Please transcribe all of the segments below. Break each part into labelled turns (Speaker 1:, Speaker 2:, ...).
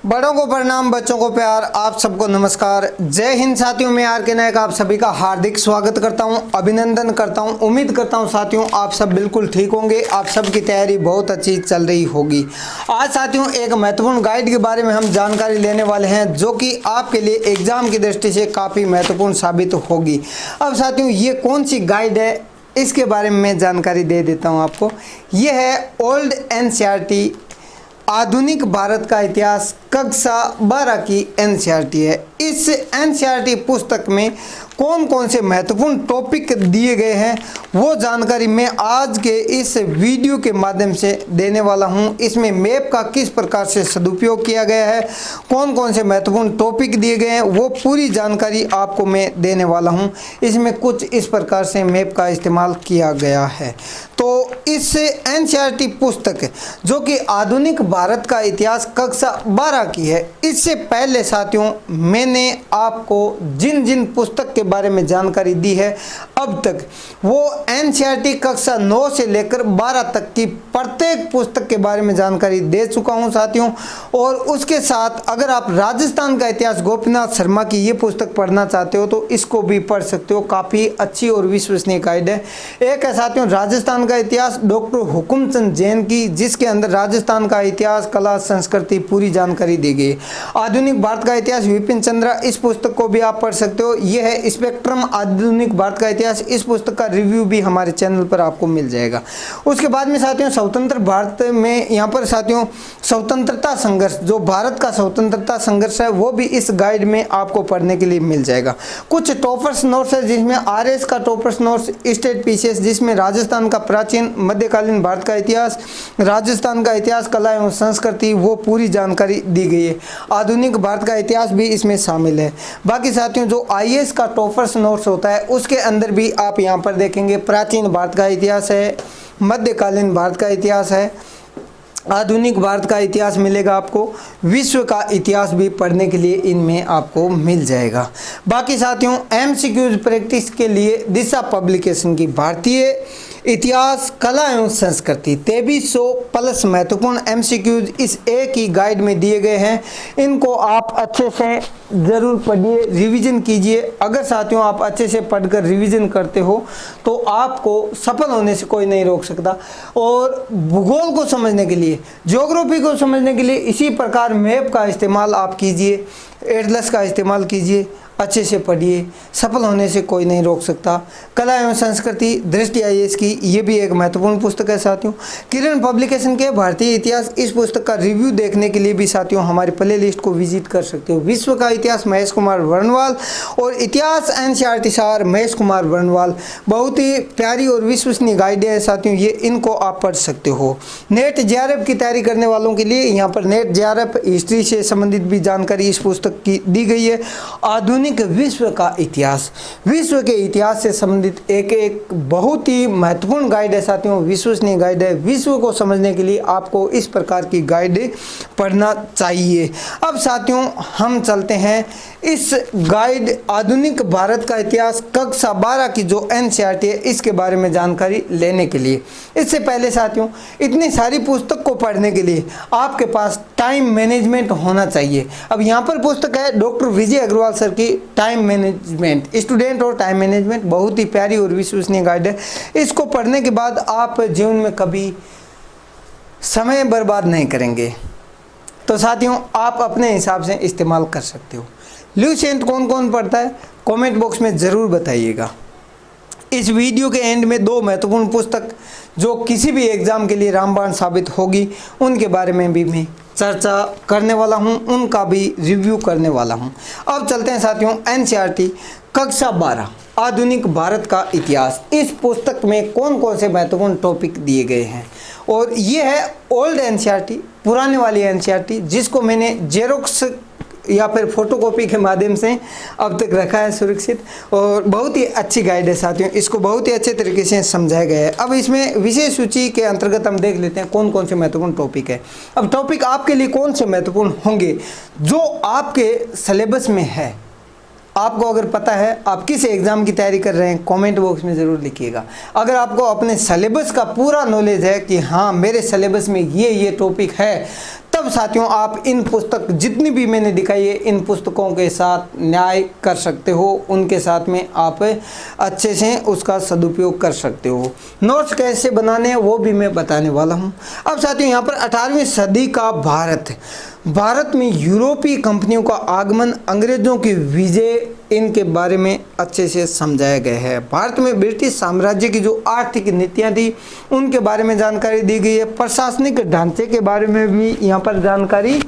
Speaker 1: बड़ों को प्रणाम, बच्चों को प्यार, आप सबको नमस्कार। जय हिंद साथियों, मैं आर के नायक आप सभी का हार्दिक स्वागत करता हूं, अभिनंदन करता हूं। उम्मीद करता हूं साथियों आप सब बिल्कुल ठीक होंगे, आप सबकी तैयारी बहुत अच्छी चल रही होगी। आज साथियों एक महत्वपूर्ण गाइड के बारे में हम जानकारी लेने वाले हैं जो कि आपके लिए एग्जाम की दृष्टि से काफ़ी महत्वपूर्ण साबित होगी। अब साथियों ये कौन सी गाइड है इसके बारे में मैं जानकारी दे देता हूँ आपको। ये है ओल्ड एनसीईआरटी आधुनिक भारत का इतिहास कक्षा 12 की एनसीईआरटी है। इस एनसीईआरटी पुस्तक में कौन कौन से महत्वपूर्ण टॉपिक दिए गए हैं वो जानकारी मैं आज के इस वीडियो के माध्यम से देने वाला हूं। इसमें मैप का किस प्रकार से सदुपयोग किया गया है, कौन कौन से महत्वपूर्ण टॉपिक दिए गए हैं वो पूरी जानकारी आपको मैं देने वाला हूं। इसमें कुछ इस प्रकार से मैप का इस्तेमाल किया गया है। तो इस एनसीईआरटी पुस्तक जो कि आधुनिक भारत का इतिहास कक्षा 12 की है, इससे पहले साथियों मैंने आपको जिन जिन पुस्तक के बारे में जानकारी दी है अब तक, वो एनसीईआरटी कक्षा 9 से लेकर 12 तक की प्रत्येक पुस्तक के बारे में जानकारी दे चुका हूं साथियों। और उसके साथ अगर आप राजस्थान का इतिहास गोपीनाथ शर्मा की ये पुस्तक पढ़ना चाहते हो तो इसको भी पढ़ सकते हो, काफ़ी अच्छी और विश्वसनीय गाइड है। एक है साथियों राजस्थान का इतिहास डॉक्टर हुकुमचंद जैन की, जिसके अंदर राजस्थान का इतिहास, कला, संस्कृति पूरी जानकारी दी गई। आधुनिक भारत का इतिहास विपिन चंद्रा, इस पुस्तक को भी आप पढ़ सकते हो। यह है स्पेक्ट्रम आधुनिक भारत का इतिहास, इस पुस्तक का रिव्यू भी हमारे चैनल पर आपको मिल जाएगा। उसके बाद में साथियों स्वतंत्र भारत में यहाँ पर साथियों स्वतंत्रता संघर्ष, जो भारत का स्वतंत्रता संघर्ष है वो भी इस गाइड में आपको पढ़ने के लिए मिल जाएगा। कुछ टॉपर्स नोट्स है जिसमें आरएस का टॉपर्स नोट्स, स्टेट पीसेस जिसमें राजस्थान का प्राचीन मध्यकालीन भारत का इतिहास, राजस्थान का इतिहास, कला एवं संस्कृति, वो पूरी जानकारी दी गई है। आधुनिक भारत का इतिहास भी इसमें शामिल है। बाकी साथियों जो आईएएस का टॉपर्स नोट्स होता है उसके अंदर भी आप यहाँ पर देखेंगे प्राचीन भारत का इतिहास है, मध्यकालीन भारत का इतिहास है, आधुनिक भारत का इतिहास मिलेगा आपको, विश्व का इतिहास भी पढ़ने के लिए इनमें आपको मिल जाएगा। बाकी साथियों एमसीक्यूज प्रैक्टिस के लिए दिशा पब्लिकेशन की भारतीय इतिहास, कला एवं संस्कृति 2300 प्लस महत्वपूर्ण एमसीक्यूज इस एक ही गाइड में दिए गए हैं। इनको आप अच्छे से ज़रूर पढ़िए, रिवीजन कीजिए। अगर साथियों आप अच्छे से पढ़कर रिवीजन करते हो तो आपको सफल होने से कोई नहीं रोक सकता। और भूगोल को समझने के लिए, ज्योग्राफी को समझने के लिए इसी प्रकार मैप का इस्तेमाल आप कीजिए, एटलस का इस्तेमाल कीजिए, अच्छे से पढ़िए, सफल होने से कोई नहीं रोक सकता। कला एवं संस्कृति दृष्टि आईएएस की ये भी एक महत्वपूर्ण पुस्तक है साथियों। किरण पब्लिकेशन के भारतीय इतिहास, इस पुस्तक का रिव्यू देखने के लिए भी साथियों हमारे प्ले लिस्ट को विजिट कर सकते हो। विश्व का इतिहास महेश कुमार वर्णवाल और इतिहास एनसीईआरटी सार महेश कुमार वर्णवाल, बहुत ही प्यारी और विश्वसनीय गाइडें हैं साथियों, ये इनको आप पढ़ सकते हो। नेट जेआरएफ की तैयारी करने वालों के लिए यहाँ पर नेट जेआरएफ हिस्ट्री से संबंधित भी जानकारी इस पुस्तक की दी गई है। आधुनिक विश्व का इतिहास, विश्व के इतिहास से संबंधित एक बहुत ही महत्वपूर्ण गाइड है साथियों, विश्वसनीय गाइड है। विश्व को समझने के लिए आपको इस प्रकार की गाइड पढ़ना चाहिए। अब साथियों हम चलते हैं इस गाइड आधुनिक भारत का इतिहास कक्षा 12 की जो एनसीईआरटी है इसके बारे में जानकारी लेने के लिए। इससे पहले साथियों इतनी सारी पुस्तक को पढ़ने के लिए आपके पास टाइम मैनेजमेंट होना चाहिए। अब यहाँ पर पुस्तक है डॉक्टर विजय अग्रवाल सर की टाइम मैनेजमेंट, स्टूडेंट और टाइम मैनेजमेंट, बहुत ही प्यारी और विश्वसनीय गाइड है। इसको पढ़ने के बाद आप जीवन में कभी समय बर्बाद नहीं करेंगे। तो साथियों आप अपने हिसाब से इस्तेमाल कर सकते हो। ल्यूसेंट कौन कौन पढ़ता है कमेंट बॉक्स में ज़रूर बताइएगा। इस वीडियो के एंड में दो महत्वपूर्ण पुस्तक जो किसी भी एग्ज़ाम के लिए रामबाण साबित होगी उनके बारे में भी मैं चर्चा करने वाला हूं, उनका भी रिव्यू करने वाला हूं। अब चलते हैं साथियों एनसीईआरटी कक्षा 12 आधुनिक भारत का इतिहास, इस पुस्तक में कौन कौन से महत्वपूर्ण टॉपिक दिए गए हैं। और ये है ओल्ड एनसीईआरटी, पुराने वाली एनसीईआरटी, जिसको मैंने जेरोक्स या फिर फोटोकॉपी के माध्यम से अब तक रखा है सुरक्षित, और बहुत ही अच्छी गाइड है साथियों। इसको बहुत ही अच्छे तरीके से समझाया गया है। अब इसमें विशेष सूची के अंतर्गत हम देख लेते हैं कौन कौन से महत्वपूर्ण टॉपिक है। अब टॉपिक आपके लिए कौन से महत्वपूर्ण होंगे जो आपके सिलेबस में है। आपको अगर पता है आप किस एग्ज़ाम की तैयारी कर रहे हैं कमेंट बॉक्स में ज़रूर लिखिएगा। अगर आपको अपने सिलेबस का पूरा नॉलेज है कि हाँ मेरे सिलेबस में ये टॉपिक है, तब साथियों आप इन पुस्तक जितनी भी मैंने दिखाई है इन पुस्तकों के साथ न्याय कर सकते हो, उनके साथ में आप अच्छे से उसका सदुपयोग कर सकते हो। नोट्स कैसे बनाने हैं वो भी मैं बताने वाला हूँ। अब साथियों यहाँ पर 18वीं सदी का भारत में यूरोपीय कंपनियों का आगमन, अंग्रेजों की विजय, इनके बारे में अच्छे से समझाया गया है। भारत में ब्रिटिश साम्राज्य की जो आर्थिक नीतियां थी उनके बारे में जानकारी दी गई है। प्रशासनिक ढांचे के बारे में भी यहाँ पर जानकारी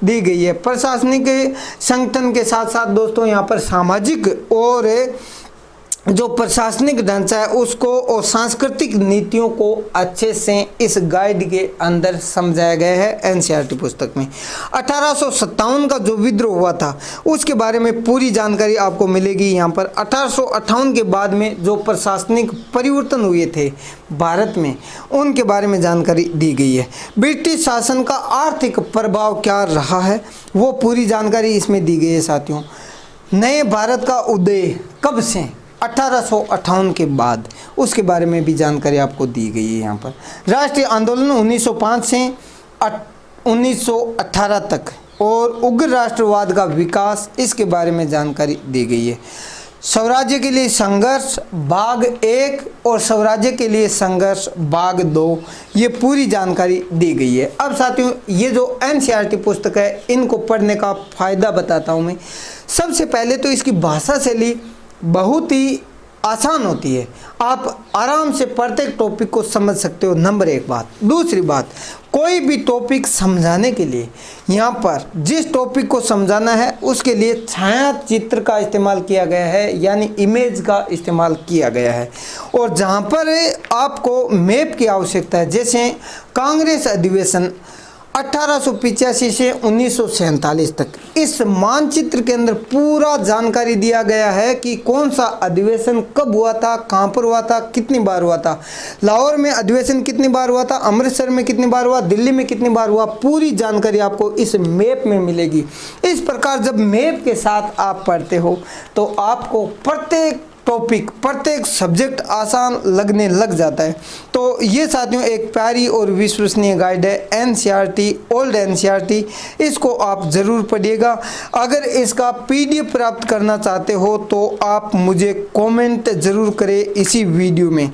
Speaker 1: दी गई है। प्रशासनिक संगठन के साथ साथ दोस्तों यहाँ पर सामाजिक और जो प्रशासनिक ढांचा है उसको और सांस्कृतिक नीतियों को अच्छे से इस गाइड के अंदर समझाया गया है एनसीईआरटी पुस्तक में। 1857 का जो विद्रोह हुआ था उसके बारे में पूरी जानकारी आपको मिलेगी यहाँ पर। 1858 के बाद में जो प्रशासनिक परिवर्तन हुए थे भारत में उनके बारे में जानकारी दी गई है। ब्रिटिश शासन का आर्थिक प्रभाव क्या रहा है वो पूरी जानकारी इसमें दी गई है साथियों। नए भारत का उदय कब से, 1858 के बाद, उसके बारे में भी जानकारी आपको दी गई है यहाँ पर। राष्ट्रीय आंदोलन 1905 से 1918 तक और उग्र राष्ट्रवाद का विकास, इसके बारे में जानकारी दी गई है। स्वराज्य के लिए संघर्ष भाग 1 और स्वराज्य के लिए संघर्ष भाग 2, ये पूरी जानकारी दी गई है। अब साथियों ये जो एनसीईआरटी पुस्तक है इनको पढ़ने का फ़ायदा बताता हूँ मैं। सबसे पहले तो इसकी भाषा शैली बहुत ही आसान होती है, आप आराम से प्रत्येक टॉपिक को समझ सकते हो, नंबर 1 बात। दूसरी बात, कोई भी टॉपिक समझाने के लिए यहाँ पर जिस टॉपिक को समझाना है उसके लिए छाया चित्र का इस्तेमाल किया गया है, यानी इमेज का इस्तेमाल किया गया है। और जहाँ पर आपको मैप की आवश्यकता है, जैसे कांग्रेस अधिवेशन 1885 से 1947 तक, इस मानचित्र के अंदर पूरा जानकारी दिया गया है कि कौन सा अधिवेशन कब हुआ था, कहाँ पर हुआ था, कितनी बार हुआ था, लाहौर में अधिवेशन कितनी बार हुआ था, अमृतसर में कितनी बार हुआ, दिल्ली में कितनी बार हुआ, पूरी जानकारी आपको इस मैप में मिलेगी। इस प्रकार जब मैप के साथ आप पढ़ते हो तो आपको प्रत्येक टॉपिक, प्रत्येक सब्जेक्ट आसान लगने लग जाता है। तो ये साथियों एक प्यारी और विश्वसनीय गाइड है एनसीईआरटी, ओल्ड एनसीईआरटी, इसको आप ज़रूर पढ़िएगा। अगर इसका पीडीएफ प्राप्त करना चाहते हो तो आप मुझे कमेंट ज़रूर करें इसी वीडियो में।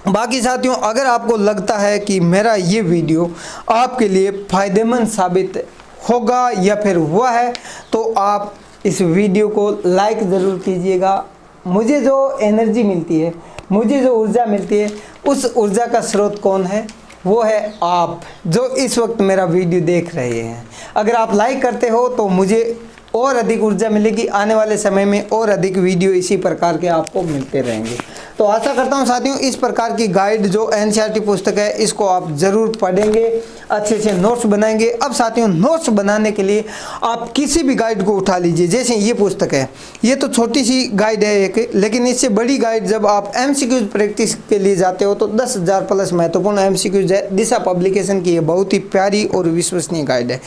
Speaker 1: बाकी साथियों अगर आपको लगता है कि मेरा ये वीडियो आपके लिए फ़ायदेमंद साबित होगा या फिर हुआ है तो आप इस वीडियो को लाइक ज़रूर कीजिएगा। मुझे जो एनर्जी मिलती है, मुझे जो ऊर्जा मिलती है, उस ऊर्जा का स्रोत कौन है? वो है आप जो इस वक्त मेरा वीडियो देख रहे हैं। अगर आप लाइक करते हो तो मुझे और अधिक ऊर्जा मिलेगी, आने वाले समय में और अधिक वीडियो इसी प्रकार के आपको मिलते रहेंगे। तो आशा करता हूँ साथियों इस प्रकार की गाइड जो एनसीईआरटी पुस्तक है इसको आप ज़रूर पढ़ेंगे, अच्छे से नोट्स बनाएंगे। अब साथियों नोट्स बनाने के लिए आप किसी भी गाइड को उठा लीजिए, जैसे ये पुस्तक है, ये तो छोटी सी गाइड है एक, लेकिन इससे बड़ी गाइड जब आप एमसीक्यूज प्रैक्टिस के लिए जाते हो तो 10,000 प्लस महत्वपूर्ण एमसीक्यूज है। दिशा पब्लिकेशन की ये बहुत ही प्यारी और विश्वसनीय गाइड है।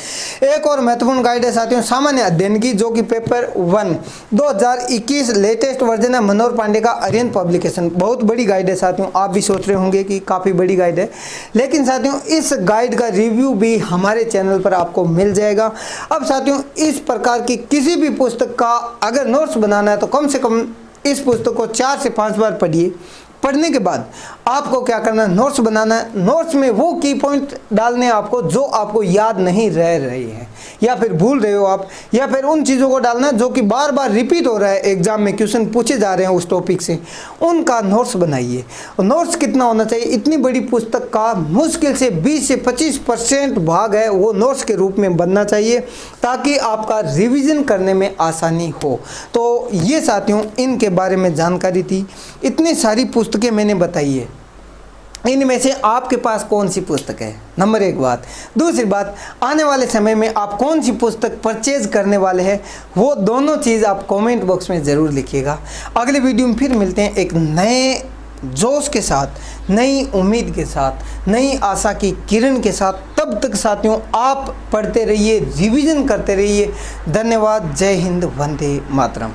Speaker 1: एक और महत्वपूर्ण गाइड है साथियों सामान्य अध्ययन की, जो कि पेपर 1 2021 लेटेस्ट वर्जन है, मनोहर पांडे का, आर्यन पब्लिकेशन। बहुत बड़ी गाइड है साथियों, आप भी सोच रहे होंगे कि काफ़ी बड़ी गाइड है, लेकिन साथियों इस गाइड का रिव्यू भी हमारे चैनल पर आपको मिल जाएगा। अब साथियों इस प्रकार की किसी भी पुस्तक का अगर नोट्स बनाना है तो कम से कम इस पुस्तक को 4 से 5 बार पढ़िए। पढ़ने के बाद आपको क्या करना है, नोट्स बनाना है। नोट्स में वो की पॉइंट डालने हैं आपको जो आपको याद नहीं रह रही है या फिर भूल रहे हो आप, या फिर उन चीज़ों को डालना जो कि बार बार रिपीट हो रहा है, एग्जाम में क्वेश्चन पूछे जा रहे हैं उस टॉपिक से, उनका नोट्स बनाइए। और नोट्स कितना होना चाहिए, इतनी बड़ी पुस्तक का मुश्किल से 20 से 25% भाग है वो नोट्स के रूप में बनना चाहिए ताकि आपका रिविज़न करने में आसानी हो। तो ये साथियों इनके बारे में जानकारी थी। इतनी सारी पुस्तकें मैंने बताई है, इनमें से आपके पास कौन सी पुस्तक है, नंबर 1 बात। दूसरी बात, आने वाले समय में आप कौन सी पुस्तक परचेज करने वाले हैं, वो दोनों चीज़ आप कमेंट बॉक्स में ज़रूर लिखिएगा। अगले वीडियो में फिर मिलते हैं एक नए जोश के साथ, नई उम्मीद के साथ, नई आशा की किरण के साथ। तब तक साथियों आप पढ़ते रहिए, रिवीजन करते रहिए। धन्यवाद। जय हिंद, वंदे मातरम।